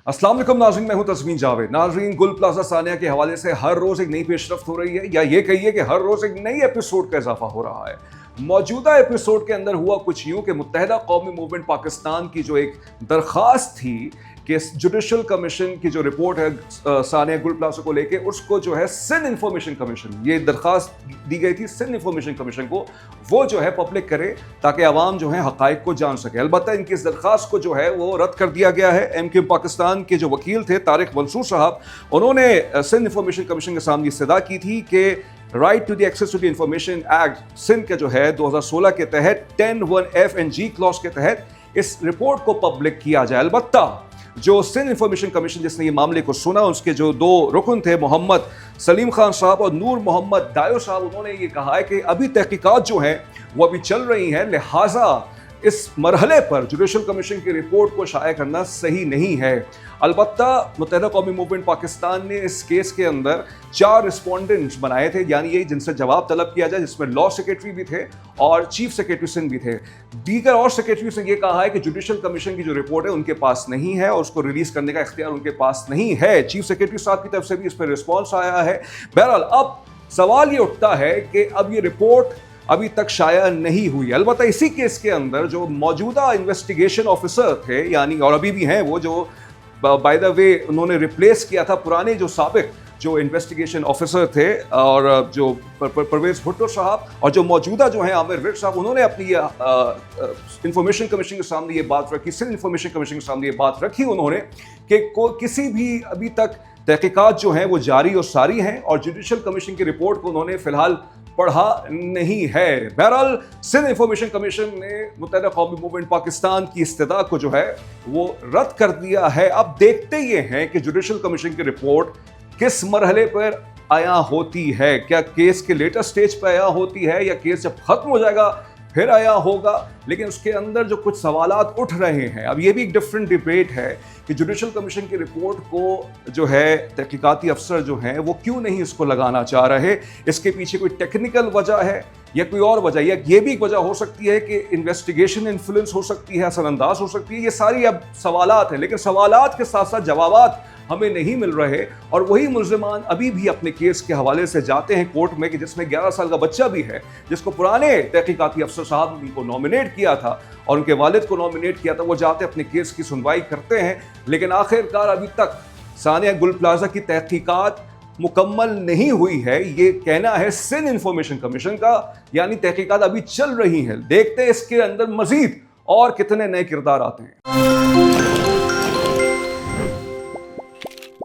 अस्सलाम वालेकुम नाज़रीन, मैं हूं तस्मीन जावेद। नाज़रीन, गुल प्लाजा सानिया के हवाले से हर रोज़ एक नई पेशरफ्त हो रही है, या ये कहिए कि हर रोज़ एक नई एपिसोड का इजाफा हो रहा है। मौजूदा एपिसोड के अंदर हुआ कुछ यूं कि मुत्तहिदा कौमी मूवमेंट पाकिस्तान की जो एक दरख्वास्त थी कि जुडिशल कमीशन की जो रिपोर्ट है सानिया गुल प्लाजा को लेके, उसको जो है सिंध इंफॉर्मेशन कमीशन, ये दरख्वास्त दी गई थी सिंध इंफॉर्मेशन कमीशन को, वो जो है पब्लिक करे ताकि आवाम जो है हक़ाइक़ को जान सके। अलबत्ता इनकी इस दरख्वास्त को जो है वो रद्द कर दिया गया है। MQ पाकिस्तान के जो वकील थे तारिक मंसूर साहब, उन्होंने सिंध इंफॉर्मेशन कमीशन के सामने इस्तदा की थी कि right to the access to the information act Sindh के जो है 2016 के तहत 10(1)(f) एंड G क्लॉज के तहत इस रिपोर्ट को पब्लिक किया जाए। अलबत्ता जो सिंध इंफॉर्मेशन कमीशन जिसने ये मामले को सुना, उसके जो दो रुकन थे, मोहम्मद सलीम खान साहब और नूर मोहम्मद दायो साहब, उन्होंने ये कहा है कि अभी तहकीकात जो हैं वो अभी चल रही हैं, लिहाजा इस मरहले पर जुडिशल कमीशन की रिपोर्ट को शाया करना सही नहीं है। अलबत्ता मुत्तहिदा कौमी मूवमेंट पाकिस्तान ने इस केस के अंदर 4 रिस्पोंडेंट्स बनाए थे, यानी ये जिनसे जवाब तलब किया जाए, जिसमें लॉ सेक्रेटरी भी थे और चीफ सेक्रेटरी सिंध भी थे। दीगर और सेक्रेटरी ने ये कहा है कि जुडिशल कमीशन की जो रिपोर्ट है उनके पास नहीं है और उसको रिलीज करने का इख्तियार उनके पास नहीं है। चीफ सेक्रेटरी साहब की तरफ से भी इस पर रिस्पॉन्स आया है। बहरहाल अब सवाल ये उठता है कि अब ये रिपोर्ट अभी तक शाया नहीं हुई। अलबत्ता इसी केस के अंदर जो मौजूदा इन्वेस्टिगेशन ऑफिसर थे, यानी और अभी भी हैं, वो जो बाय द वे उन्होंने रिप्लेस किया था पुराने जो साबिक जो इन्वेस्टिगेशन ऑफिसर थे, और जो परवेज भुट्टो साहब और जो मौजूदा जो हैं आमिर विर्क साहब, उन्होंने अपनी इंफॉर्मेशन कमीशन के सामने ये बात रखी, सिंध इंफॉर्मेशन कमीशन के सामने ये बात रखी उन्होंने कि किसी भी अभी तक तहकीकात जो हैं वो जारी और सारी हैं और जुडिशल कमीशन की रिपोर्ट को उन्होंने फिलहाल पढ़ा नहीं है। बहरहाल सिंध इंफॉर्मेशन कमीशन ने मुत्तहिदा कौमी मूवमेंट पाकिस्तान की इस्तदा को जो है वो रद्द कर दिया है। अब देखते ये हैं कि जुडिशल कमीशन की रिपोर्ट किस मरहले पर आया होती है, क्या केस के लेटर स्टेज पर आया होती है या केस जब खत्म हो जाएगा फिर आया होगा। लेकिन उसके अंदर जो कुछ सवालात उठ रहे हैं, अब ये भी एक डिफरेंट डिबेट है कि जुडिशल कमीशन की रिपोर्ट को जो है तहकीकाती अफसर जो हैं वो क्यों नहीं इसको लगाना चाह रहे। इसके पीछे कोई टेक्निकल वजह है या कोई और वजह, या ये भी एक वजह हो सकती है कि इन्वेस्टिगेशन इन्फ्लुएंस हो सकती है, असरअंदाज हो सकती है। ये सारी अब सवालात हैं, लेकिन सवालात के साथ साथ जवाबात हमें नहीं मिल रहे और वही मुल्ज़िमान अभी भी अपने केस के हवाले से जाते हैं कोर्ट में कि जिसमें 11 साल का बच्चा भी है, जिसको पुराने तहकीकाती अफसर साहब ने उनको नॉमिनेट किया था और उनके वालिद को नॉमिनेट किया था। वो जाते अपने केस की सुनवाई करते हैं, लेकिन आखिरकार अभी तक सानिया गुल प्लाजा की तहकीकात मुकम्मल नहीं हुई है, ये कहना है सिंध इंफॉर्मेशन कमीशन का, यानी तहकीकात अभी चल रही है। देखते हैं इसके अंदर मजीद और कितने नए किरदार आते हैं।